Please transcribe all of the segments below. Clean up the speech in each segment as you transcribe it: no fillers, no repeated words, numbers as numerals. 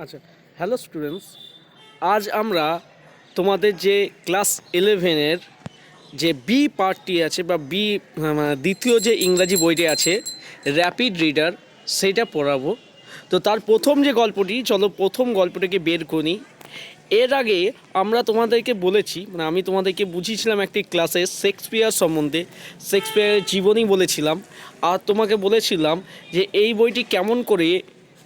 আচ্ছা, hello students. আজ আমরা তোমাদের যে ক্লাস 11-এর যে বি পার্টটি আছে বা বি দ্বিতীয় যে ইংরাজি বইটি আছে র্যাপিড রিডার সেইটা পড়াবো। তো তার প্রথম যে গল্পটি, চলো প্রথম গল্পটাকে বের করি। এর আগে আমরা তোমাদেরকে বলেছি, আমি তোমাদেরকে বুঝিয়েছিলাম একটি ক্লাসে শেক্সপিয়ার সম্বন্ধে, শেক্সপিয়ারের জীবনী বলেছিলাম। আর তোমাকে বলেছিলাম যে এই বইটি কেমন করে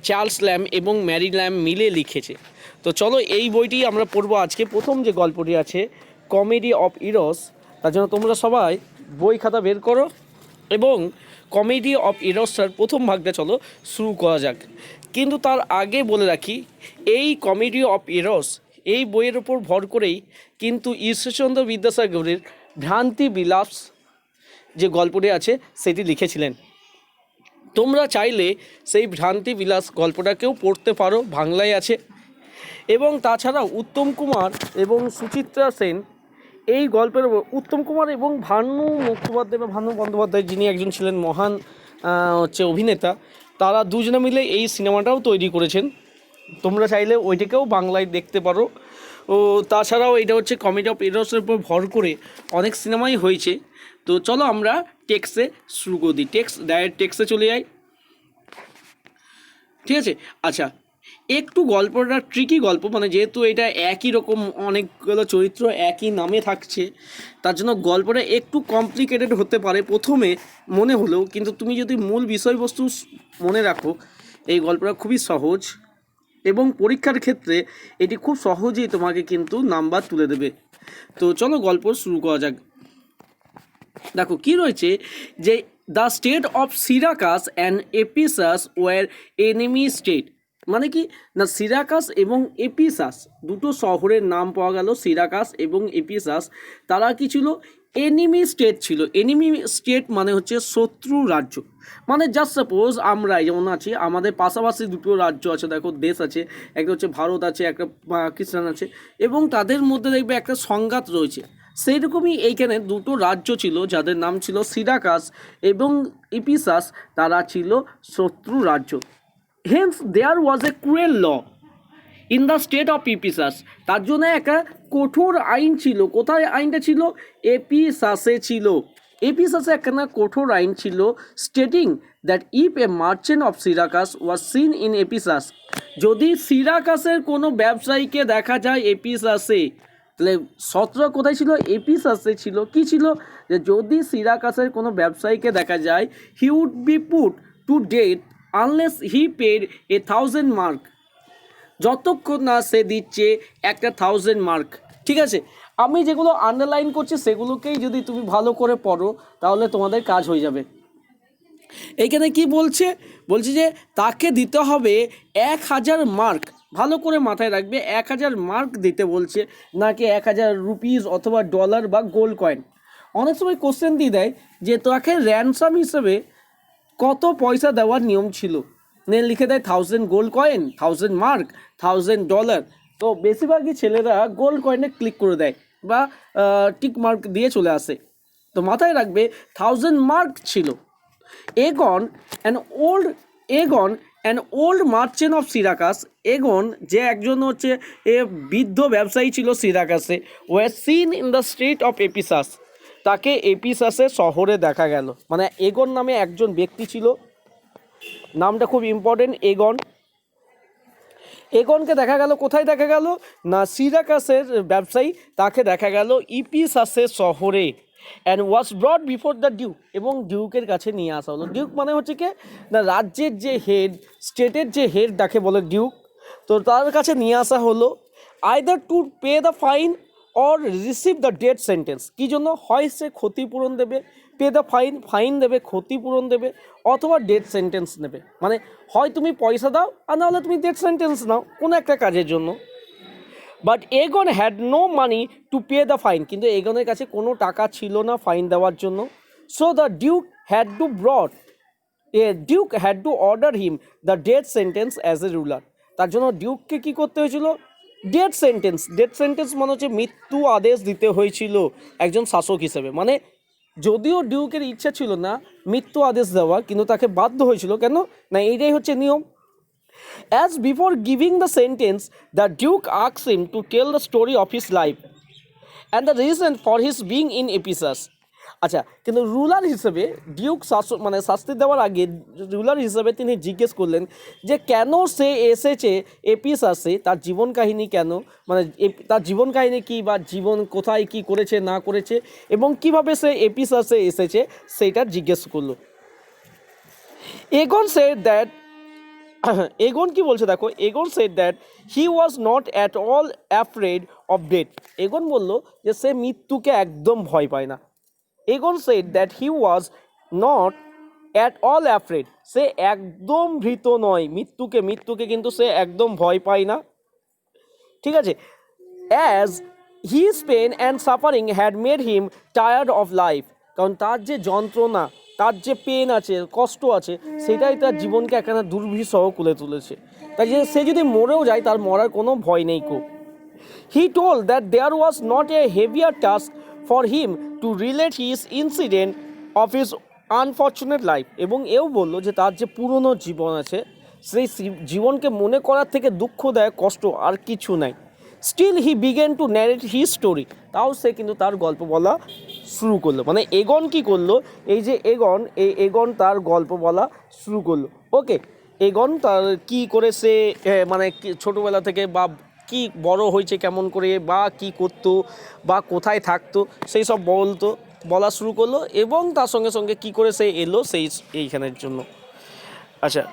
চার্লস ল্যাম্ব এবং ম্যারি ল্যাম্ব মিলে লিখেছে। তো চলো এই বইটি আমরা পড়বো আজকে। প্রথম যে গল্পটি আছে কমেডি অফ ইরস, তার জন্য তোমরা সবাই বই খাতা বের করো এবং কমেডি অফ ইরসটার প্রথম ভাগটা চলো শুরু করা যাক। কিন্তু তার আগে বলে রাখি, এই কমেডি অফ ইরস এই বইয়ের ওপর ভর করেই কিন্তু ঈশ্বরচন্দ্র বিদ্যাসাগরের ভ্রান্তি বিলাস যে গল্পটি আছে সেটি লিখেছিলেন। তোমরা চাইলে সেই ভ্রান্তি বিলাস গল্পটাকেও পড়তে পারো, বাংলায় আছে। এবং তাছাড়াও উত্তম কুমার এবং সুচিত্রা সেন এই গল্পের উত্তম কুমার এবং ভানু মুখোপাধ্যায় বা ভানু বন্দ্যোপাধ্যায়, যিনি একজন ছিলেন মহান অভিনেতা, তারা দুজনে মিলে এই সিনেমাটাও তৈরি করেছেন। তোমরা চাইলে ওইটাকেও বাংলায় দেখতে পারো। ও তাছাড়াও এটা হচ্ছে কমেডি অফ এরসের উপর ভর করে অনেক সিনেমাই হয়েছে। তো চলো আমরা টেক্সে শুরু করে দিই, ডাইরেক্ট টেক্সে চলে যাই, ঠিক আছে? আচ্ছা, একটু গল্পটা ট্রিকি গল্প, যেহেতু এটা একই রকম অনেকগুলো চরিত্র একই নামে থাকছে, তার জন্য গল্পটা একটু কমপ্লিকেটেড হতে পারে প্রথমে মনে হলেও, কিন্তু তুমি যদি মূল বিষয়বস্তু মনে রাখো এই গল্পটা খুবই সহজ এবং পরীক্ষার ক্ষেত্রে এটি খুব সহজেই তোমাকে কিন্তু নাম্বার তুলে দেবে। তো চলো গল্প শুরু করা যাক। দেখো কি রয়েছে, যে the state of Syracuse and Ephesus were enemy state. মানে কি না, সিরাকাস এবং এপিসাস দুটো শহরের নাম পাওয়া গেল, সিরাকাস এবং এপিসাস। তারা কি ছিল? এনিমি স্টেট ছিল। এনিমি স্টেট মানে হচ্ছে শত্রু রাজ্য। জাস্ট সাপোজ আমরা যেমন আছি, আমাদের পাশাপাশি দুটো রাজ্য আছে, দেখো দেশ আছে, একটা হচ্ছে ভারত আছে, একটা পাকিস্তান আছে, এবং তাদের মধ্যে দেখবে একটা সংঘাত রয়েছে। সেই রকমই এইখানে দুটো রাজ্য ছিল যাদের নাম ছিল সিরাকাস এবং ইপিসাস। তারা ছিল শত্রু রাজ্য। Hence there was a cruel law in the state of Ephesus. তার জন্য একটা কঠোর আইন ছিল। কোথায় আইনটা ছিল? এপিসাসে ছিল। এপিসাসে একখানা কঠোর আইন ছিল, stating that if a merchant of Syracuse was seen in Ephesus. যদি সিরাকাসের কোনো ব্যবসায়ীকে দেখা যায় এপিসাসে, তাহলে শত্রু কোথায় ছিল? এপিসাসে ছিল। কি ছিল? যে যদি সিরাকাসের কোনো ব্যবসায়ীকে দেখা যায়, he would be put to death unless he paid 1,000 mark. যতক্ষণ না সে দিচ্ছে 1,000 মার্ক। ঠিক আছে, আমি যেগুলো আন্ডারলাইন করছি সেগুলোকেই যদি তুমি ভালো করে পড়ো তাহলে তোমাদের কাজ হয়ে যাবে। এইখানে কি বলছে? বলছে যে তাকে দিতে হবে 1,000 মার্ক। ভালো করে মাথায় রাখবে, 1,000 মার্ক দিতে বলছে, নাকি 1,000 রুপিস অথবা ডলার বা গোল্ড কয়েন। অনেক সময় কোশ্চেন দিয়ে দেয় যে তাকে র্যানসাম হিসেবে কত পয়সা দেওয়ার নিয়ম ছিল, লিখে দেয় 1,000 গোল্ড কয়েন, 1,000 মার্ক, 1,000 ডলার। তো বেশিরভাগই ছেলেরা গোল্ড কয়েনে ক্লিক করে দেয় বা টিক মার্ক দিয়ে চলে আসে। তো মাথায় রাখবে 1,000 মার্ক ছিল। Aegeon an old merchant of Syracuse. Aegeon যে একজন হচ্ছে বৃদ্ধ ব্যবসায়ী ছিল সিরাকাসে, were seen in the street of Ephesus. তাকে এপিসাসের শহরে দেখা গেল। এগন নামে একজন ব্যক্তি ছিল, নামটা খুব ইম্পর্টেন্ট, এগন। এগনকে দেখা গেল কোথায়? দেখা গেল না সিরাকাসের ব্যবসায়ী, তাকে দেখা গেল ইপিসাসের শহরে। And was ব্রট before the Duke, এবং ডিউকের কাছে নিয়ে আসা হলো। ডিউক মানে হচ্ছে কি না, রাজ্যের যে হেড, স্টেটের যে হেড তাকে বলে ডিউক। তো তার কাছে নিয়ে আসা হলো, either to pay the fine or receive the death sentence. কী জন্য? হয় সে ক্ষতিপূরণ দেবে, পে দ্য ফাইন দেবে, ক্ষতিপূরণ দেবে, অথবা ডেথ সেন্টেন্স নেবে। হয় তুমি পয়সা দাও আর নাহলে তুমি ডেথ সেন্টেন্স নাও কোনো একটা কাজের জন্য। But Aegeon had no money to pay the fine, কিন্তু এগনের কাছে কোনো টাকা ছিল না ফাইন দেওয়ার জন্য। So the Duke had to order him the death sentence as a ruler. তার জন্য ডিউককে কী করতে হয়েছিল? ডেথ সেন্টেন্স মানে হচ্ছে মৃত্যু আদেশ দিতে হয়েছিল একজন শাসক হিসেবে। যদিও ডিউকের ইচ্ছা ছিল না মৃত্যু আদেশ দেওয়ার, কিন্তু তাকে বাধ্য হয়েছিল। কেন না? এইটাই হচ্ছে নিয়ম। As before giving the sentence, the Duke asks him to tell the story of his life and the reason for his being in Ephesus. আচ্ছা, কিন্তু রুলার হিসেবে ডিউক মানে শাস্তি দেওয়ার আগে রুলার হিসেবে তিনি জিজ্ঞেস করলেন যে কেন সে এসেছে এপিসাসে, তার জীবন কাহিনী কেন, মানে তার জীবন কাহিনী কী বা জীবন কোথায় কী করেছে না করেছে এবং কিভাবে সে এপিসাসে এসেছে সেইটা জিজ্ঞেস করলো। এগন সেড দ্যাট এগন কি বলছে দেখো, Aegeon said that he was not at all afraid of death. Aegeon বলল যে সে মৃত্যুকে একদম ভয় পায় না। Aegeon said that he was not at all afraid, সে একদম ভীত নয় মৃত্যুকে কিন্তু সে একদম ভয় পায় না, ঠিক আছে। As his pain and suffering had made him tired of life, কারণ তার যে যন্ত্রণা, তার যে পেন আছে, কষ্ট আছে, সেটাই তার জীবনকে একখানা দুর্বিষহ করে তুলেছে। তাই যে সে যদি মরেও যায় তার মরার কোনো ভয় নেই কো। He told that there was not a heavier task for him to relate his incident of his unfortunate life, এবং এও বললো যে তার যে পুরনো জীবন আছে সেই জীবনকে মনে করার থেকে দুঃখদায়ক কষ্ট আর কিছু নাই। Still he began to narrate his story, তাও সে কিন্তু তার গল্প বলা শুরু করলো। মানে এগন কি করলো, এই যে এগন তার গল্প বলা শুরু করলো। ওকে, এগন তার কি করে সে মানে ছোটোবেলা থেকে বা কি বড় হয়েছে কেমন করে বা কি করতো বা কোথায় থাকতো সেই সব বলা শুরু করলো এবং তার সঙ্গে সঙ্গে কি করে সে এলো এইখানের জন্য। আচ্ছা,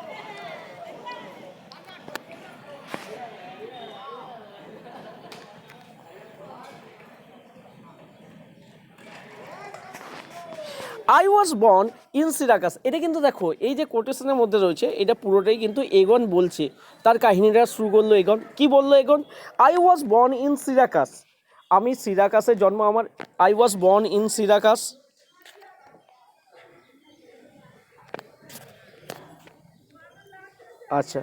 আই ওয়াজ বর্ন ইন সিরাকাস, এটা কিন্তু দেখো এই যে কোটেশনের মধ্যে রয়েছে এটা পুরোটাই কিন্তু এগন বলছে, তার কাহিনীটা শুরু করলো এগন। কি বললো Aegeon? I was born in Syracuse, আমি সিরাকাসে জন্ম আমার। I was born in Syracuse. আচ্ছা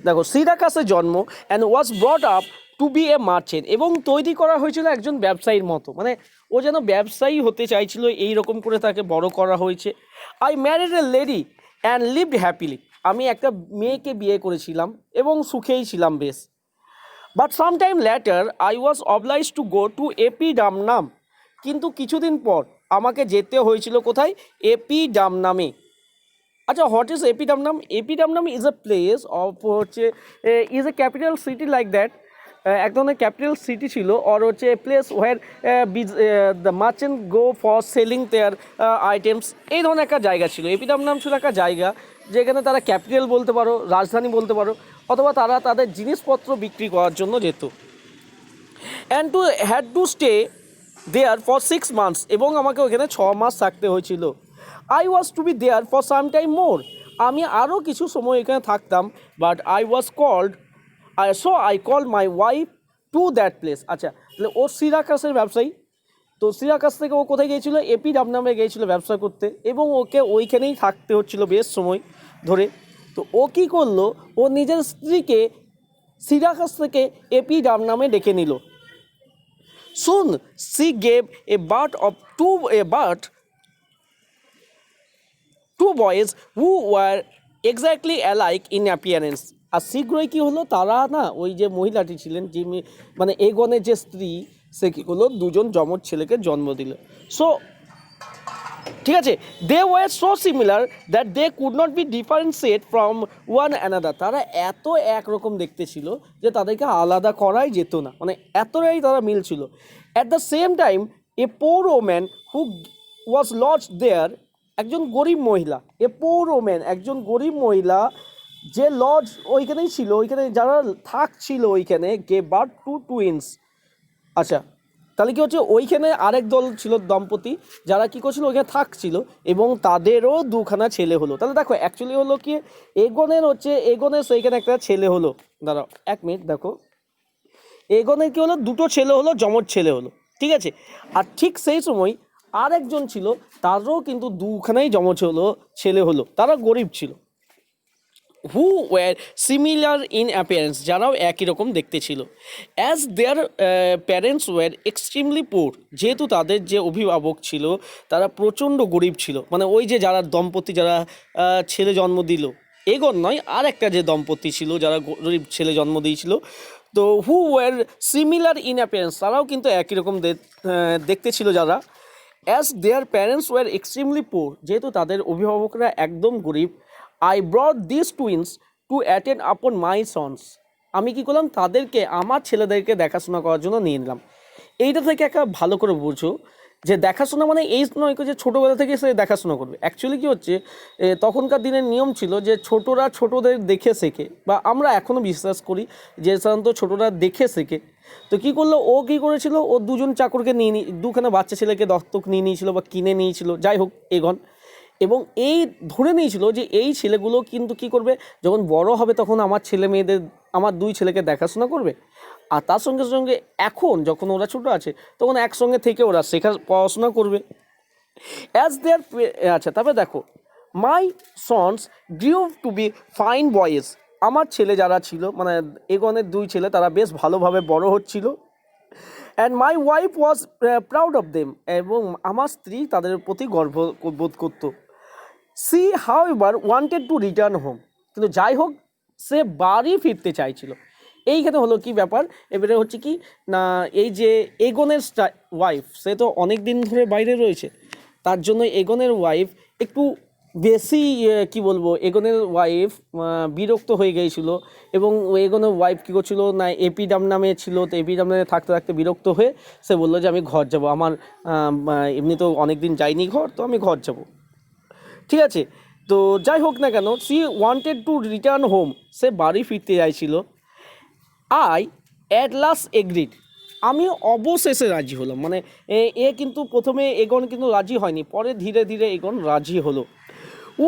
দেখো, সিরাকাসে জন্ম and was brought up to be a merchant, এবং তৈরি করা হয়েছিল একজন ব্যবসায়ীর মতো, মানে ও যেন ব্যবসায়ী হতে চাইছিল, এই রকম করে তাকে বড় করা হয়েছে। I married a lady and lived happily, আমি একটা মেয়েকে বিয়ে করেছিলাম এবং সুখেই ছিলাম বেশ। But sometime later I was obliged to go to Epidamnum, কিন্তু কিছুদিন পর আমাকে যেতে হয়েছিল কোথায়? এপিডামনামে। আচ্ছা, what is Epidamnum? Epidamnum is a place of হচ্ছে is a capital city like that, এক ধরনের ক্যাপিটাল সিটি ছিল, অর হচ্ছে place where the merchant go for selling their items, এই ধরনের একটা জায়গা ছিল। এপিডামনাম ছিল একটা জায়গা যেখানে তারা ক্যাপিটাল বলতে পারো, রাজধানী বলতে পারো, অথবা তারা তাদের জিনিসপত্র বিক্রি করার জন্য যেত। And to had to stay there for 6 months, এবং আমাকে ওখানে 6 মাস থাকতে হয়েছিল। I was to be there for some time more, আমি আরও কিছু সময় এখানে থাকতাম, but I was called so I call my wife to that place. আচ্ছা, তাহলে ও সিরাকাসের ব্যবসায়ী, তো সিরাকাস থেকে ও কোথায় গিয়েছিল? এপিডামনামে গিয়েছিল ব্যবসা করতে, এবং ওকে ওইখানেই থাকতে হচ্ছিল বেশ সময় ধরে। তো ও কী করলো, ও নিজের স্ত্রীকে সিরাকাস থেকে এপিডামনামে ডেকে নিল। Soon she gave a birth of two boys who were exactly alike in appearance. আর শীঘ্রই কী হলো, তারা না ওই যে মহিলাটি ছিলেন, যে মানে এগনের যে স্ত্রী, সে কী করলো, দুজন যমজ ছেলেকে জন্ম দিল। সো ঠিক আছে, they were so similar that they could not be differentiate from one another, তারা এত একরকম দেখতে ছিল যে তাদেরকে আলাদা করাই যেত না, মানে এতটাই তারা মিল ছিল। At the same time a poor woman who was lodged there, একজন গরিব মহিলা, এ পোর ওম্যান একজন গরিব মহিলা যে লজ ওইখানেই ছিল, ওইখানে যারা থাকছিল ওইখানে, গে বার্থ টু টুইন্স। আচ্ছা, তাহলে কী হচ্ছে, ওইখানে আরেক দল ছিল দম্পতি যারা কী করছিল, ওইখানে থাকছিল এবং তাদেরও দুখানা ছেলে হলো। তাহলে দেখো অ্যাকচুয়ালি হলো কি, এগনের সেইখানে একটা ছেলে হলো, দাঁড়াও 1 মিনিট, দেখো এগনের কী হলো, দুটো ছেলে হলো, যমজ ছেলে হলো, ঠিক আছে। আর ঠিক সেই সময় আরেকজন ছিল, তারও কিন্তু দুখানাই যমজ ছেলে হলো, তারা গরিব ছিল। Who were similar in appearance, যারাও একই রকম দেখতে ছিল। As their parents were extremely poor, যেহেতু তাদের যে অভিভাবক ছিল তারা প্রচণ্ড গরিব ছিল, মানে ওই যে যারা দম্পতি যারা ছেলে জন্ম দিল এগন নয়, আর একটা যে দম্পতি ছিল যারা গরিব ছেলে জন্ম দিয়েছিল, তো who were similar in appearance, তারাও কিন্তু একই রকম দেখতে ছিল যারা। As their parents were extremely poor, যেহেতু তাদের অভিভাবকরা একদম গরিব, I brought this twins to attend upon my sons, আমি কী করলাম তাদেরকে আমার ছেলেদেরকে দেখাশোনা করার জন্য নিয়ে নিলাম। এইটা থেকে একটা ভালো করে বুঝো যে দেখাশোনা মানে এই নয় যে ছোটোবেলা থেকে সে দেখাশোনা করবে। অ্যাকচুয়ালি কী হচ্ছে, তখনকার দিনের নিয়ম ছিল যে ছোটরা ছোটোদের দেখে শেখে, বা আমরা এখনও বিশ্বাস করি যে সাধারণত ছোটরা দেখে শেখে। তো কী করলো, ও কী করেছিল, ও দুজন চাকরকে নিয়ে দুখানা বাচ্চা ছেলেকে দত্তক নিয়ে নিয়েছিল বা কিনে নিয়েছিল, যাই হোক এগন, এবং এই ধরে নিয়েছিল যে এই ছেলেগুলো কিন্তু কী করবে, যখন বড় হবে তখন আমার ছেলে মেয়েদের, আমার দুই ছেলেকে দেখাশোনা করবে। আর তার সঙ্গে সঙ্গে এখন যখন ওরা ছোটো আছে তখন একসঙ্গে থেকে ওরা পড়াশোনা করবে অ্যাজ দেয়ার। আচ্ছা, তারপরে দেখো, my sons grew to be fine boys, আমার ছেলে যারা ছিল মানে এগনের দুই ছেলে, তারা বেশ ভালোভাবে বড় হচ্ছিল। And my wife was proud of them, এবং আমার স্ত্রী তাদের প্রতি গর্ব বোধ করতো। C how ever wanted to return home, কিন্তু যাই হোক সে বাড়ি ফিরতে চাইছিল। এইখানে হলো কি ব্যাপার, এবারে হচ্ছে কি না, এই যে এগনের ওয়াইফ, সে তো অনেক দিন ধরে বাইরে রয়েছে, তার জন্য এগনের ওয়াইফ একটু বেশি কি বলবো, এগনের ওয়াইফ বিরক্ত হয়ে গিয়েছিল, এবং এগনের ওয়াইফ কী করছিল না, এপিডাম নামে ছিল, তো এপিডাম নামে থাকতে থাকতে বিরক্ত হয়ে সে বললো যে আমি ঘর যাব, আমার এমনি তো অনেক দিন যাইনি ঘর, তো আমি ঘর যাব। ঠিক আছে, তো যাই হোক না কেন, she wanted to return home, সে বাড়ি ফিরতে চাইছিল। আই অ্যাট লাস্ট এগ্রিড, আমি অবশেষে রাজি হলাম, মানে এ কিন্তু প্রথমে এগন কিন্তু রাজি হয়নি, পরে ধীরে ধীরে এগন রাজি হলো।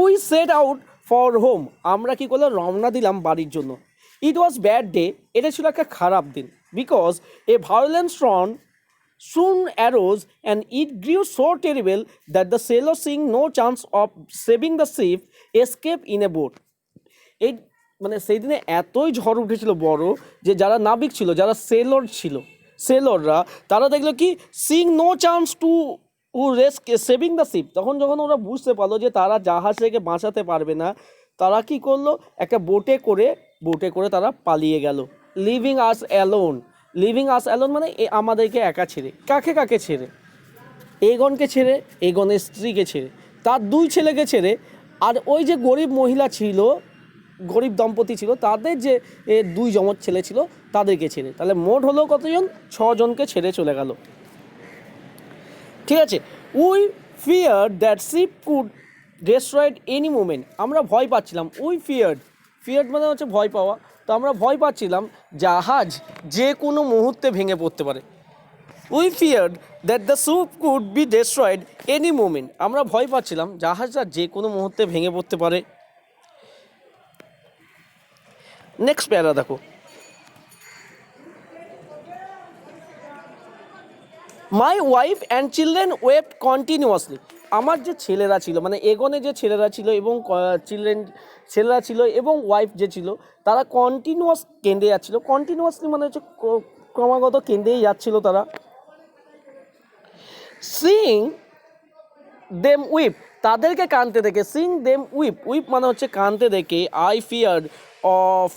We set out for home, আমরা কী করলাম, রওনা দিলাম বাড়ির জন্য। ইট ওয়াজ ব্যাড ডে, এটা ছিল একটা খারাপ দিন, because a violent storm soon arose and it grew so terrible that the sailor, seeing no chance of saving the ship, escaped in a boat. এই মানে সেই দিনে এতই ঝড় উঠেছিল বড়, যে যারা নাবিক ছিল, যারা সেলর ছিল, সেলররা, তারা দেখলো কি seeing no chance to saving the ship, তখন যখন ওরা বুঝতে পারলো যে তারা জাহাজ থেকে বাঁচাতে পারবে না, তারা কি করলো, একটা বোটে করে তারা পালিয়ে গেল। লিভিং আস অ্যালোন, লিভিং আস অ্যালোন মানে আমাদেরকে একা ছেড়ে, কাকে ছেড়ে, এগনকে ছেড়ে, এগনের স্ত্রীকে ছেড়ে, তার দুই ছেলেকে ছেড়ে, আর ওই যে গরিব মহিলা ছিল, গরিব দম্পতি ছিল, তাদের যে দুই যমজ ছেলে ছিল তাদেরকে ছেড়ে, তাহলে মোট হলো কতজন, 6 জনকে ছেড়ে চলে গেল। ঠিক আছে, we fear that ship could destroyed any moment, আমরা ভয় পাচ্ছিলাম, ফিয়ার্ড মানে হচ্ছে ভয় পাওয়া, তো আমরা ভয় পাচ্ছিলাম জাহাজ যে কোনো মুহূর্তে ভেঙে পড়তে পারে। We feared that the ship could be destroyed any moment, আমরা ভয় পাচ্ছিলাম জাহাজটা যে কোনো মুহূর্তে ভেঙে পড়তে পারে। নেক্সট প্যারা দেখো, মাই wife and children wept continuously, আমার যে ছেলেরা ছিল মানে এগনে যে ছেলেরা ছিল এবং ছেলেরা ছিল এবং ওয়াইফ যে ছিল, তারা কন্টিনিউয়াস কেঁদে যাচ্ছিল, কন্টিনিউয়াসলি মানে হচ্ছে ক্রমাগত কেঁদেই যাচ্ছিল তারা। সিং দেম উইপ, তাদেরকে কাঁদতে দেখে, সিং দেম উইপ মানে হচ্ছে কাঁদতে দেখে, I feared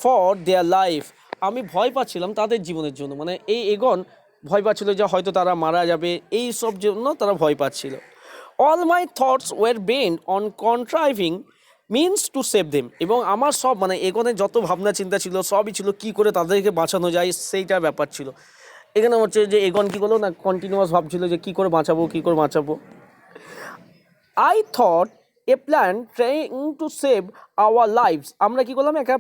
for their life, আমি ভয় পাচ্ছিলাম তাদের জীবনের জন্য, মানে এই এগন ভয় পাচ্ছিল যে হয়তো তারা মারা যাবে, এই সব জন্য তারা ভয় পাচ্ছিল। All my thoughts were bent on contriving means to save them, এবং আমার সব মানে এগনের যত ভাবনা চিন্তা ছিল সবই ছিল কী করে তাদেরকে বাঁচানো যায়, সেইটা ব্যাপার ছিল। এখানে হচ্ছে যে এগন কী করলো না, কন্টিনিউয়াস ভাবছিল যে কী করে বাঁচাবো। I thought a plan trying to save our lifes, আমরা কী করলাম, একটা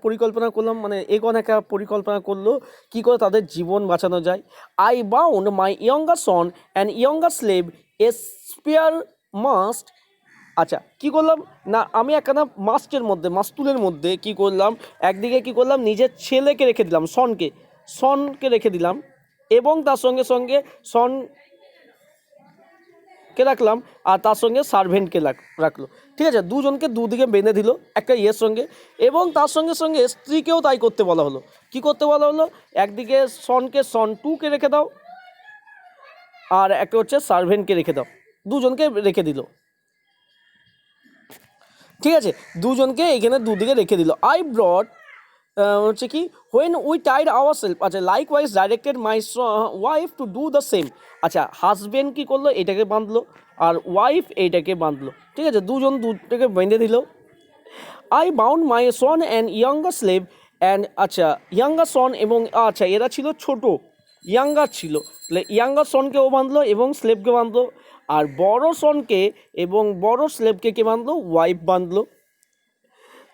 পরিকল্পনা করলাম, মানে এগন একটা পরিকল্পনা করলো কী করে তাদের জীবন বাঁচানো যায়। I bound my younger Son and younger slave A spare must, আচ্ছা কী করলাম না, আমি একখানা মাস্তুলের মধ্যে কী করলাম, একদিকে কী করলাম, নিজের ছেলেকে রেখে দিলাম, সনকে রেখে দিলাম, এবং তার সঙ্গে সঙ্গে কে রাখলাম, আর তার সঙ্গে সার্ভেন্টকে রাখলো। ঠিক আছে, দুজনকে দুদিকে বেঁধে দিল একটা ইয়ের সঙ্গে, এবং তার সঙ্গে সঙ্গে স্ত্রীকেও তাই করতে বলা হলো। কি করতে বলা হলো, একদিকে সন 2কে রেখে দাও, আর একটা হচ্ছে সার্ভেন্টকে রেখে দাও, দুজনকে রেখে দিল। ঠিক আছে, দুজনকে এখানে দুদিকে রেখে দিল। আই ব্রড হচ্ছে কি when we tied our self, আচ্ছা likewise directed my wife to do the same. আচ্ছা হাজব্যান্ড কী করলো, এটাকে বাঁধলো, আর ওয়াইফ এইটাকে বাঁধলো। ঠিক আছে, দুজন দুটাকে বেঁধে দিল। I bound my Son and younger slave and, আচ্ছা ইয়াঙ্গার সন এবং, আচ্ছা এরা ছিল ছোট, ইয়াঙ্গার ছিল, তাহলে ইয়াঙ্গার সনকেও বাঁধলো এবং স্লেভকে বাঁধলো। আর বড় সনকে এবং বড় স্লেভকে কে বাঁধলো, ওয়াইফ বাঁধলো।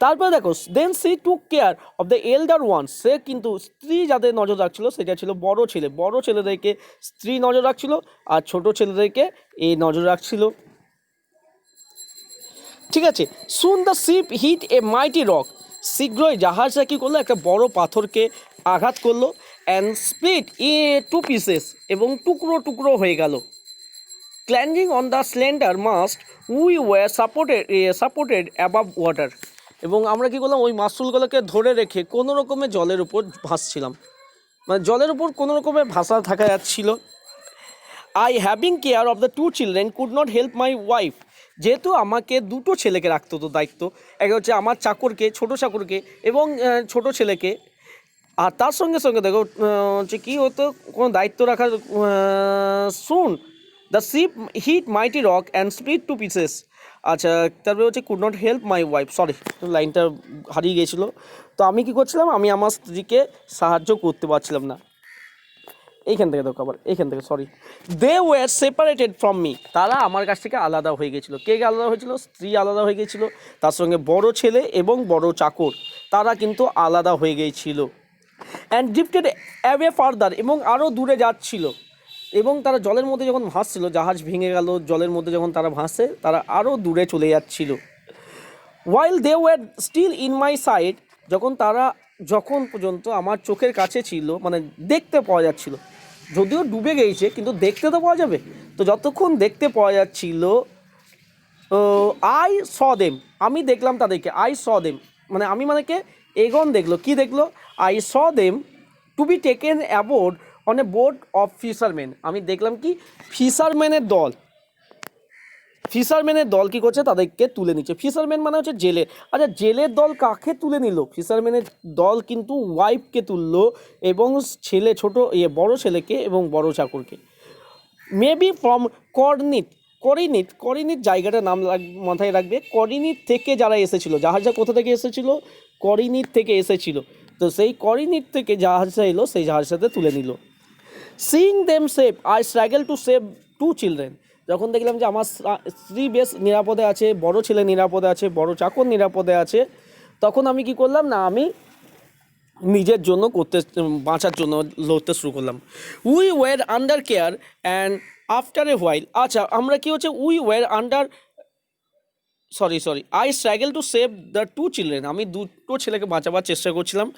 তারপরে দেখো, then she took care of the elder one, সে কিন্তু স্ত্রী যাদের নজর রাখছিল সেটা ছিল বড় ছেলে, বড় ছেলেদেরকে স্ত্রী নজর রাখছিল, আর ছোট ছেলেদেরকে এ নজর রাখছিল। ঠিক আছে, soon the ship hit a mighty rock, শীঘ্রই জাহাজটা কী করলো, একটা বড় পাথরকে আঘাত করলো, and split into pieces, এবং টুকরো টুকরো হয়ে গেল। Clinging on the slender mast we were supported above water, এবং আমরা কী করলাম, ওই মাসুলগুলোকে ধরে রেখে কোনো রকমে জলের উপর ভাসছিলাম, মানে জলের উপর কোনো রকমের ভাসা থাকা যাচ্ছিল। I having care of the two children could not help my wife, যেহেতু আমাকে দুটো ছেলেকে রাখতে হতো দায়িত্ব, এক হচ্ছে আমার চাকরকে, ছোটো চাকরকে এবং ছোট ছেলেকে, আর তার সঙ্গে সঙ্গে দেখো হচ্ছে কী হতো, কোনো দায়িত্ব রাখার, soon the ship hit mighty rock and split to pieces. আচ্ছা তারপরে হচ্ছে could not help my wife, sorry লাইনটা হারিয়ে গিয়েছিলো। তো আমি কী করছিলাম, আমি আমার স্ত্রীকে সাহায্য করতে পারছিলাম না। এইখান থেকে দেখো আবার এইখান থেকে, sorry, they were separated from me, তারা আমার কাছ থেকে আলাদা হয়ে গেছিলো। কে আলাদা হয়েছিল, স্ত্রী আলাদা হয়ে গেছিলো, তার সঙ্গে বড় ছেলে এবং বড় চাকর, তারা কিন্তু আলাদা হয়ে গিয়েছিল। অ্যান্ড ড্রিফটেড অ্যাওয়ে ফার্দার, এবং আরও দূরে যাচ্ছিল, এবং তারা জলের মধ্যে যখন ভাসছিল, জাহাজ ভেঙে গেল, জলের মধ্যে যখন তারা ভাসে, তারা আরও দূরে চলে যাচ্ছিল। While they were still in my side, যখন পর্যন্ত আমার চোখের কাছে ছিল, মানে দেখতে পাওয়া যাচ্ছিল, যদিও ডুবে গিয়েছে কিন্তু দেখতে তো পাওয়া যাবে, তো যতক্ষণ দেখতে পাওয়া যাচ্ছিল, আই স দেম, আমি দেখলাম তাদেরকে, আই স দেম মানে আমি মানে কে, এগন দেখলো, কি দেখলো, I saw them to be taken aboard on a boat of fisherman, আমি দেখলাম কি ফিশারম্যানের দল কী করছে, তাদেরকে তুলে নিচ্ছে। ফিশারম্যান মানে হচ্ছে জেলে। আচ্ছা জেলের দল কাকে তুলে নিল, ফিশারম্যানের দল কিন্তু ওয়াইফকে তুললো এবং ছোট বড় ছেলেকে এবং বড় চাকরকে। মেবি ফ্রম করিনিট জায়গাটার নাম মাথায় রাখবে, করিনিট থেকে যারা এসেছিলো, জাহাজটা কোথা থেকে এসেছিলো, করিনিট থেকে এসেছিলো, তো সেই করিনিট থেকে জাহাজটা এলো, সেই জাহাজটাতে তুলে নিল। Seeing them safe I struggle to save two children, যখন দেখলাম যে আমার স্ত্রী বেশ নিরাপদে আছে, বড় ছেলে নিরাপদে আছে, বড় চাকর নিরাপদে আছে, তখন আমি কি করলাম না, আমি নিজের জন্য বাঁচার জন্য লড়তে শুরু করলাম। We were under care and after a while, আচ্ছা আমরা কি হচ্ছে, we were under I struggle to save the two children, আমি দুটো ছেলেকে বাঁচাবার চেষ্টা করছিলাম।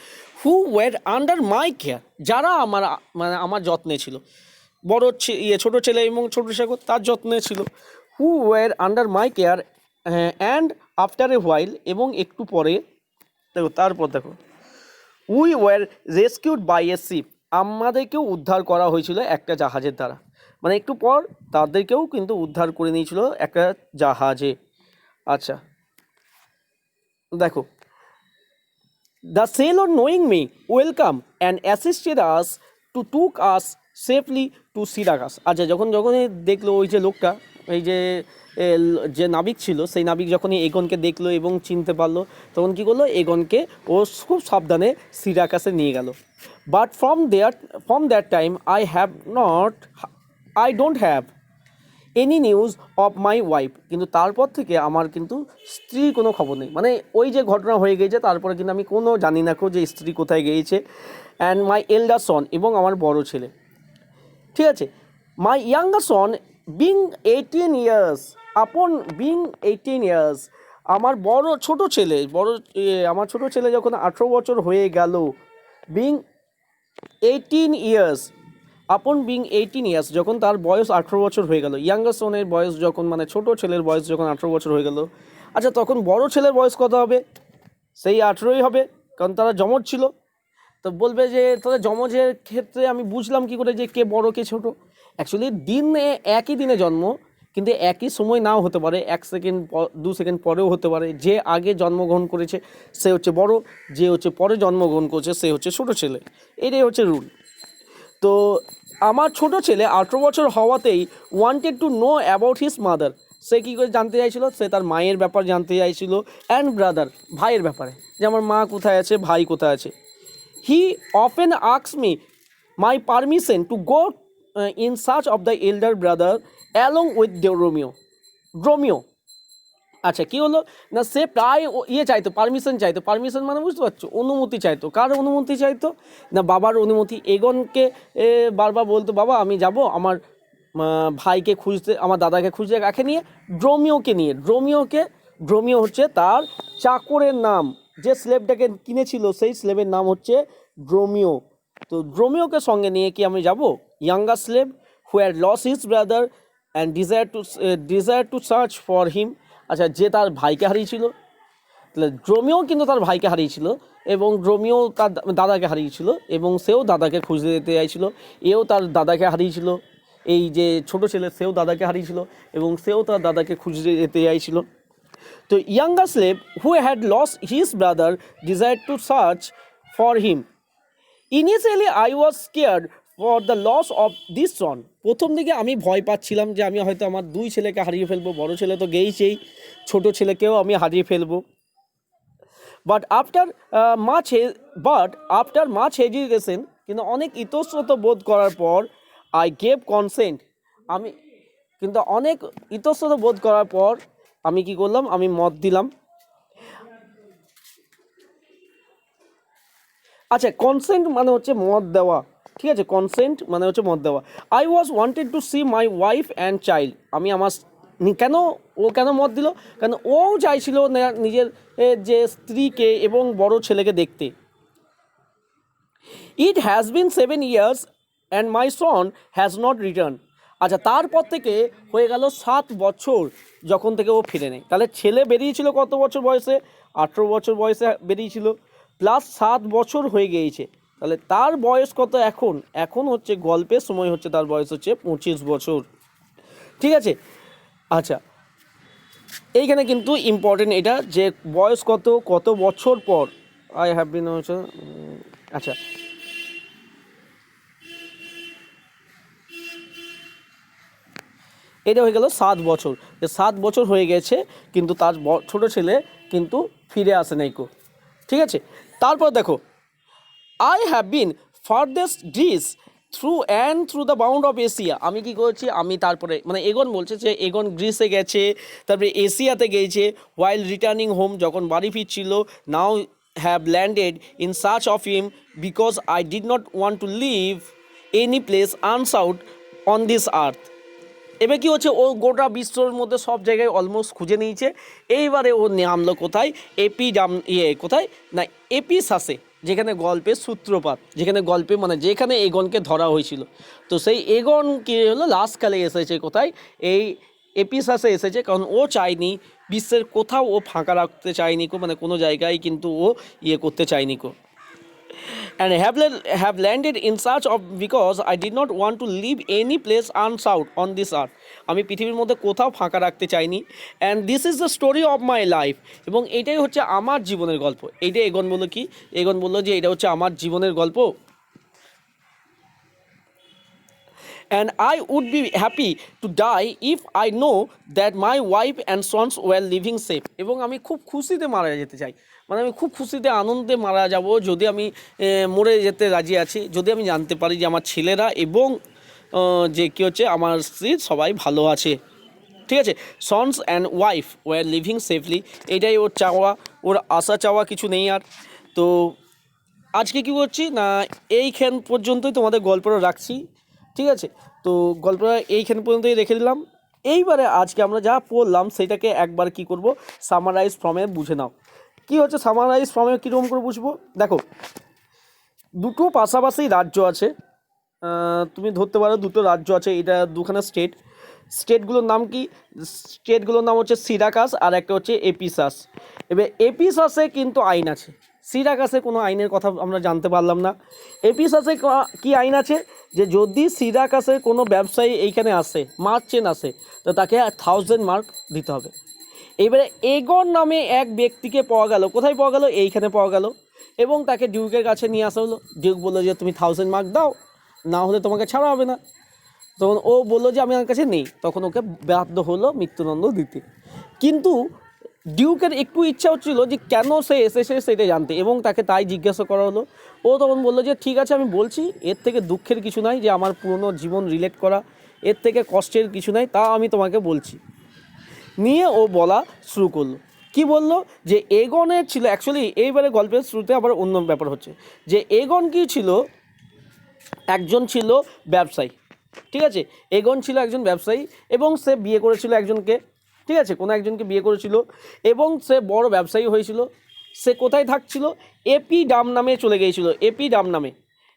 Who were under my care, যারা আমার যত্নে ছিল, ছোটো ছেলে এবং ছোটো চাকর তার যত্নে ছিল। Who were under my care and after a while, এবং একটু পরে তারপর দেখো, we were rescued by a ship, আমাদেরকেও উদ্ধার করা হয়েছিল একটা জাহাজের দ্বারা, মানে একটু পর তাদেরকেও কিন্তু উদ্ধার করে নিয়েছিল একটা জাহাজে। আচ্ছা দেখো, the sailor knowing me welcome and assisted us to took us safely to Syracuse, আচ্ছা যখনই দেখলো ওই যে লোকটা, এই যে নাবিক ছিল, সেই নাবিক যখনই এগনকে দেখলো এবং চিনতে পারলো, তখন কী করলো, এগনকে ও খুব সাবধানে সিরাকাসে নিয়ে গেল। But from that time I don't have any news of my wife, কিন্তু তারপর থেকে আমার কিন্তু স্ত্রীর কোনো খবর নেই, মানে ওই যে ঘটনা হয়ে গিয়েছে তারপরে কিন্তু আমি কোনো জানি না যে স্ত্রী কোথায় গিয়েছে। অ্যান্ড মাই এল্ডার সন, এবং আমার বড় ছেলে, ঠিক আছে, my younger Son being 18 years, being 18 years, আমার ছোট ছেলে যখন 18 বছর হয়ে গেল, বিং 18 ইয়ার্স, বিং 18 ইয়ার্স, যখন তার বয়স 18 বছর হয়ে গেল, ইয়াঙ্গার সনের বয়স যখন, মানে ছোট ছেলের বয়স যখন 18 বছর হয়ে গেল, আচ্ছা তখন বড় ছেলের বয়স কত হবে, সেই 18ই হবে, কারণ তারা যমজ ছিল। তো বলবে যে তাহলে যমজের ক্ষেত্রে আমি বুঝলাম কি করে যে কে বড় কে ছোট, অ্যাকচুয়ালি একই দিনে জন্ম, কিন্তু একই সময় নাও হতে পারে, 1 সেকেন্ড 2 সেকেন্ড পরেও হতে পারে। যে আগে জন্মগ্রহণ করেছে সে হচ্ছে বড়, যে হচ্ছে পরে জন্মগ্রহণ করেছে সে হচ্ছে ছোটো ছেলে। এটাই হচ্ছে রুল। তো আমার ছোট ছেলে 18 বছর হওয়াতেই wanted to know about his mother. সে কী করে জানতে চাইছিল? সে তার মায়ের ব্যাপার জানতে চাইছিল, অ্যান্ড ব্রাদার, ভাইয়ের ব্যাপারে, যে আমার মা কোথায় আছে, ভাই কোথায় আছে। He often asks me my permission to go in search of the elder brother along with Dromio. আচ্ছা, কী হলো না, সে প্রায় চাইতো, পারমিশন চাইতো। পারমিশন মানে বুঝতে পারছো, অনুমতি চাইতো। কার অনুমতি চাইতো? না, বাবার অনুমতি। এগনকে বারবার বলতো, বাবা আমি যাব আমার ভাইকে খুঁজতে, আমার দাদাকে খুঁজতে, কাকে নিয়ে? ড্রোমিওকে নিয়ে। ড্রোমিও হচ্ছে তার চাকরের নাম। যে স্লেভটাকে কিনেছিল সেই স্লেভের নাম হচ্ছে ড্রোমিও। তো ড্রোমিওকে সঙ্গে নিয়ে কি আমি যাব? Younger slave who had lost his brother and desire to search for him. আচ্ছা, যে তার ভাইকে হারিয়েছিল, তাহলে ড্রোমিও কিন্তু তার ভাইকে হারিয়েছিল, এবং ড্রোমিও তার দাদাকে হারিয়েছিল, এবং সেও দাদাকে খুঁজতে যেতে চাইছিল। এও তার দাদাকে হারিয়েছিল। এই যে ছোট ছেলে, সেও দাদাকে হারিয়েছিল, এবং সেও তার দাদাকে খুঁজতে যেতে চাইছিল। তো younger slave who had lost his brother desire to search for him. Initially I was scared for the loss of this son. প্রথম দিকে আমি ভয় পাচ্ছিলাম যে আমি হয়তো আমার 2 ছেলেকে হারিয়ে ফেলবো। বড় ছেলে তো গেইছেই, ছোট ছেলেকেও আমি হারিয়ে ফেলবো। বাট আফটার মাচ হেজিটেশন, কিন্তু অনেক ইতস্তত বোধ করার পর, আই গেভ কনসেন্ট, আমি কিন্তু অনেক ইতস্তত বোধ করার পর আমি কি করলাম? আমি মত দিলাম। আচ্ছা, কনসেন্ট মানে হচ্ছে মত দেওয়া, ঠিক আছে? কনসেন্ট মানে হচ্ছে মত দেওয়া। I was wanted to see my wife and child. আমি আমার কেন মত দিল? কেন ও চাইছিল নিজের যে স্ত্রীকে এবং বড় ছেলেকে দেখতে। It has been 7 years and my Son has not return. আচ্ছা, তারপর থেকে হয়ে গেল 7 বছর যখন থেকে ও ফিরে নেই। তাহলে ছেলে বেরিয়েছিল কত বছর বয়সে? 18 বছর বয়সে বেরিয়েছিল, প্লাস 7 বছর হয়ে গিয়েছে। তাহলে তার বয়স কত এখন? এখন হচ্ছে গল্পের সময় হচ্ছে তার বয়স হচ্ছে 25 বছর, ঠিক আছে? আচ্ছা, এইখানে কিন্তু ইম্পর্টেন্ট এটা, যে বয়স কত বছর পর। আই হ্যাভ বিন, আচ্ছা, এটা হয়ে গেল 7 বছর। 7 বছর হয়ে গেছে, কিন্তু তার ছোট ছেলে কিন্তু ফিরে আসে নাই কো, ঠিক আছে? তারপর দেখো, I have been farthest Greece through the bound of Asia. আমি কি করেছি? আমি তারপরে মানে এগন বলছে যে এগন গ্রিসে গেছে, তারপরে এশিয়াতে গিয়েছে। ওয়াইল রিটার্নিং হোম, যখন বাড়ি ফিরছিল, now have landed in search of him because I did not want to leave any place unsought on this earth. এবার কী হচ্ছে, ও গোটা বিশ্বর মধ্যে সব জায়গায় অলমোস্ট খুঁজে নিয়েছে। এইবারে ও নামলো কোথায়? কোথায় না, এপিসাসে, যেখানে গল্পের সূত্রপাত, যেখানে গল্পে মানে যেখানে এগনকে ধরা হয়েছিল। তো সেই এগন কী হলো, লাস্টকালে এসেছে কোথায়? এই এপিসাসে এসেছে, কারণ ও চায়নি বিশ্বের কোথাও ও ফাঁকা রাখতে চায়নি কো, মানে কোনো জায়গায় কিন্তু ও করতে চায়নি কো। And have landed in search of, because I did not want to leave any place unsought on this earth. আমি পৃথিবীর মধ্যে কোথাও ফাঁকা রাখতে চাইনি। And this is the story of my life. এবং এটাই হচ্ছে আমার জীবনের গল্প। এইটাই এগন বললো কি? এগন বললো যে এটা হচ্ছে আমার জীবনের গল্প। And I would be happy to die if I know that my wife and sons were living safe. এবং আমি খুব খুশিতে মারা যেতে চাই, মানে আমি খুব খুশিতে আনন্দে মারা যাব যদি আমি মরে যেতে রাজি আছি, যদি আমি জানতে পারি যে আমার ছেলেরা এবং যে কী হচ্ছে আমার স্ত্রী সবাই ভালো আছে, ঠিক আছে? Sons and wife were living safely, এটাই ওর চাওয়া, ওর আশা চাওয়া কিছু নেই আর। তো আজকে কী করছি না, এইখান পর্যন্তই তোমাদের গল্পটা রাখছি, ঠিক আছে? তো গল্পটা এইখান পর্যন্তই রেখে দিলাম। এইবারে আজকে আমরা যা পড়লাম সেটাকে একবার কি করব, সামারাইজ ফর্মে বুঝে নাও। কি হচ্ছে সামারাইজ ফর্মে কীরকম করে বুঝবো? দেখো, দুটো পাশাপাশি রাজ্য আছে, তুমি ধরতে পারো দুটো রাজ্য আছে, এটা দুখানা স্টেটগুলোর নাম কি? স্টেটগুলোর নাম হচ্ছে সিরাকাস আর একটা হচ্ছে এপিসাস। এবার এপিসাসে কিন্তু আইন আছে, সিরাকাসে কোনো আইনের কথা আমরা জানতে পারলাম না। এপিসাসে কি আইন আছে যে যদি সিরাকাসের কোনো ব্যবসায়ী এইখানে আসে, মার্চেন্ট আসে, তো তাকে 1000 মার্ক দিতে হবে। এবারে এগন নামে এক ব্যক্তিকে পাওয়া গেল, কোথায় পাওয়া গেল? এইখানে পাওয়া গেল, এবং তাকে ডিউকের কাছে নিয়ে আসা হলো। ডিউক বললো যে তুমি 1000 মার্ক দাও, না হলে তোমাকে ছাড়া হবে না। তখন ও বললো যে আমি আমার কাছে নেই, তখন ওকে বাধ্য হলো মৃত্যুদণ্ড দিতে। কিন্তু ডিউকের একটু ইচ্ছা হচ্ছিল যে কেন সে এসেছে সেটা জানতে, এবং তাকে তাই জিজ্ঞাসা করা হলো। ও তখন বললো যে ঠিক আছে আমি বলছি, এর থেকে দুঃখের কিছু নাই যে আমার পুরনো জীবন রিলেট করা, এর থেকে কষ্টের কিছু নাই, তা আমি তোমাকে বলছি। নিয়ে ও বলা শুরু করলো। কি বললো? যে এগনের ছিল অ্যাকচুয়ালি, এইবারে গল্পের শুরুতে আবার অন্য ব্যাপার হচ্ছে যে এগন কি ছিল, একজন ছিল ব্যবসায়ী, ঠিক আছে? এগন ছিল একজন ব্যবসায়ী এবং সে বিয়ে করেছিল একজনকে, ঠিক আছে, কোনো একজনকে বিয়ে করেছিল এবং সে বড় ব্যবসায়ী হয়েছিল। সে কোথায় থাকছিল? এপিডাম নামে চলে গিয়েছিল, এপিডাম নামে।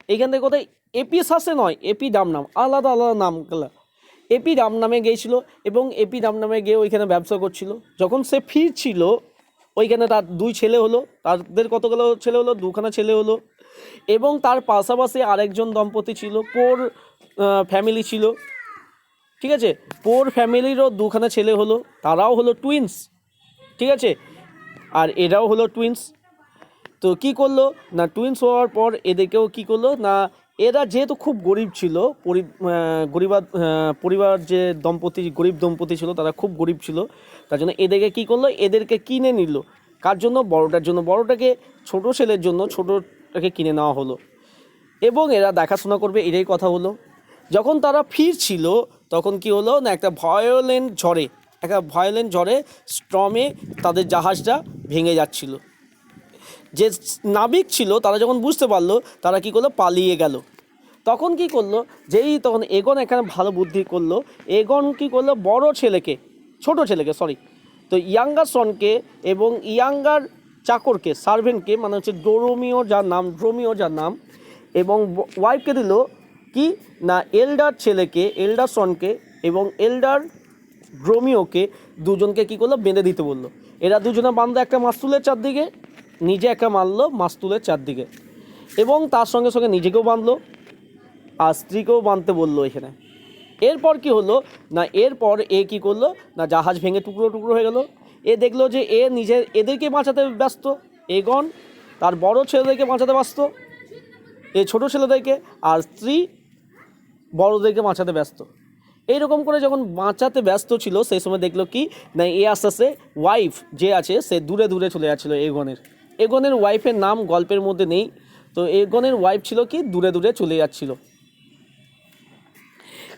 এইখান থেকে কোথায়? এপিসাসে নয়, এপিডাম নাম, আলাদা আলাদা নামগুলো। এপিডাম নামে গিয়েছিল এবং এপিডাম নামে গিয়ে ওইখানে ব্যবসা করছিল। যখন সে ফিরছিল ওইখানে তার 2 ছেলে হলো, তাদের কতগুলো ছেলে হলো? 2খানা ছেলে হলো। এবং তার পাশাপাশি আরেকজন দম্পতি ছিল, পোর ফ্যামিলি ছিল, ঠিক আছে? পোর ফ্যামিলিরও 2খানা ছেলে হলো, তারাও হলো টুইন্স, ঠিক আছে? আর এরাও হলো টুইন্স। তো কি করলো না, টুইন্স হওয়ার পর এদেরকেও কি করলো না, এরা যেহেতু খুব গরিব ছিল, পরিবার যে দম্পতি, গরিব দম্পতি ছিল, তারা খুব গরিব ছিল, তার জন্য এদেরকে কি করলো, এদেরকে কিনে নিল। কার জন্য? বড়টার জন্য। বড়টাকে, ছোট ছেলের জন্য ছোটটাকে কিনে নেওয়া হলো এবং এরা দেখাশোনা করবে, এটাই কথা হলো। যখন তারা ফিরছিল তখন কি হলো না, একটা ভায়োলেন্ট ঝড়ে স্টর্মে তাদের জাহাজটা ভেঙে যাচ্ছিল। যে নাবিক ছিল তারা যখন বুঝতে পারলো, তারা কি করলো, পালিয়ে গেল। তখন কি করলো, তখন এগন এখানে ভালো বুদ্ধি করলো। এগন কি করলো, ছোট ছেলেকে তো ইয়াঙ্গার সনকে এবং ইয়াঙ্গার চাকরকে, সার্ভেন্টকে, মানে হচ্ছে ড্রোমিও যার নাম, এবং ওয়াইফকে দিল কি না, এল্ডার ছেলেকে, এল্ডার সনকে এবং এল্ডার ড্রোমিওকে, দুজনকে কি করলো, বেঁধে দিতে বললো। এরা দুজনে বাঁধলো একটা মাস্তুলের চারদিকে, নিজে একা মারলো মাস্তুলের চারদিকে, এবং তার সঙ্গে সঙ্গে নিজেকেও বাঁধলো আর স্ত্রীকেও বাঁধতে বললো এখানে। এরপর কি হলো না, এরপর এ কি করলো না, জাহাজ ভেঙে টুকরো টুকরো হয়ে গেল। এ দেখলো যে এদেরকে বাঁচাতে ব্যস্ত, এগন তার বড় ছেলেদেরকে বাঁচাতে ব্যস্ত, ছোটো ছেলেদেরকে, আর স্ত্রী বড়দেরকে বাঁচাতে ব্যস্ত। এইরকম করে যখন বাঁচাতে ব্যস্ত ছিল, সেই সময় দেখলো কি না, আস্তে আস্তে ওয়াইফ যে আছে সে দূরে দূরে চলে যাচ্ছিলো। এগনের ওয়াইফের নাম গল্পের মধ্যে নেই, তো এগনের ওয়াইফ ছিল কি দূরে দূরে চলে যাচ্ছিল।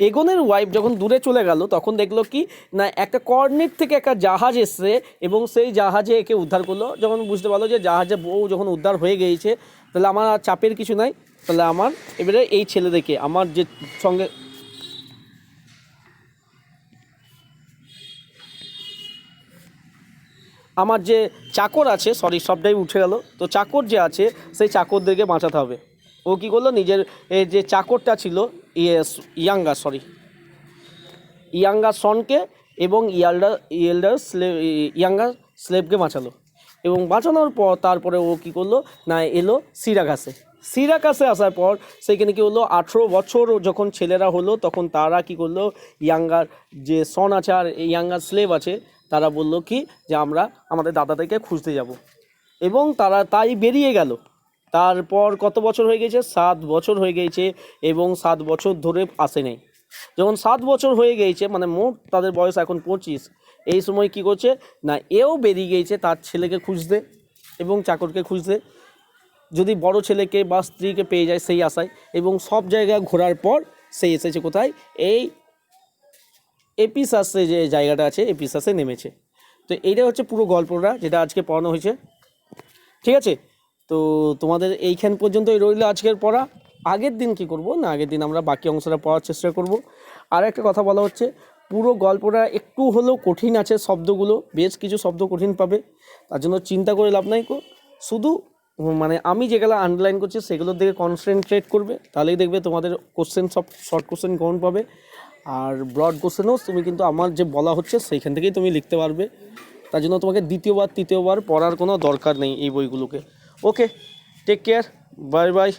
এগনের ওয়াইফ যখন দূরে চলে গেল, তখন দেখলো কি না, একটা কর্নেট থেকে একটা জাহাজ এসছে এবং সেই জাহাজে একে উদ্ধার করলো। যখন বুঝতে পারলো যে জাহাজে বউ যখন উদ্ধার হয়ে গিয়েছে, তাহলে আমার আর চাপের কিছু নাই, তাহলে আমার এবারে এই ছেলেদেরকে, আমার যে সঙ্গে আমার যে চাকর আছে, সবটাই উঠে গেল, তো চাকর যে আছে সেই চাকরদেরকে বাঁচাতে হবে। ও কী করলো, নিজের যে চাকরটা ছিল ইয়াঙ্গার সনকে এবং ইয়াঙ্গার স্লেভকে বাঁচালো। এবং বাঁচানোর পর তারপরে ও কী করলো না, এলো সিরাকাসে আসার পর সেইখানে কী হলো, 18 বছর যখন ছেলেরা হলো, তখন তারা কি করলো, ইয়াঙ্গার যে সন আছে আর ইয়াঙ্গার স্লেভ আছে, তারা বললো কি যে আমরা আমাদের দাদাদেরকে খুঁজতে যাব, এবং তারা তাই বেরিয়ে গেল। তারপর কত বছর হয়ে গেছে? 7 বছর হয়ে গেছে, এবং 7 বছর ধরে আসে নাই। যখন 7 বছর হয়ে গিয়েছে, মানে মোট তাদের বয়স এখন 25, এই সময় কি করছে না, এও বেরিয়ে গিয়েছে তার ছেলেকে খুঁজতে এবং চাকরকে খুঁজতে, যদি বড় ছেলেকে বা স্ত্রীকে পেয়ে যায় সেই আশায়। এবং সব জায়গায় ঘোরার পর সেই এসেছে কোথায়, এই এপিসাসে যে জায়গাটা আছে, এপিসাসে নেমেছে। তো এইটা হচ্ছে পুরো গল্পটা যেটা আজকে পড়ানো হয়েছে, ঠিক আছে? তো তোমাদের এইখান পর্যন্তই রইল আজকের পড়া। আগের দিন কি করব না, আগের দিন আমরা বাকি অংশটা পড়ার চেষ্টা করব। আর একটা কথা বলা হচ্ছে, পুরো গল্পটা একটু হলেও কঠিন আছে, শব্দগুলো বেশ কিছু শব্দ কঠিন পাবে, তার জন্য চিন্তা করে লাভ নাই। শুধু মানে আমি যেগুলো আন্ডারলাইন করছি সেগুলোর দিকে কনসেন্ট্রেট করবে, তাহলেই দেখবে তোমাদের কোশ্চেন সব শর্ট কোশ্চেন কমন পাবে। আর ব্রড কোশ্চেনও তুমি কিন্তু আমার যে বলা হচ্ছে সেইখান থেকেই তুমি লিখতে পারবে। তার জন্য তোমাকে দ্বিতীয়বার তৃতীয়বার পড়ার কোনো দরকার নেই এই বইগুলোকে। ওকে, টেক কেয়ার, বাই বাই।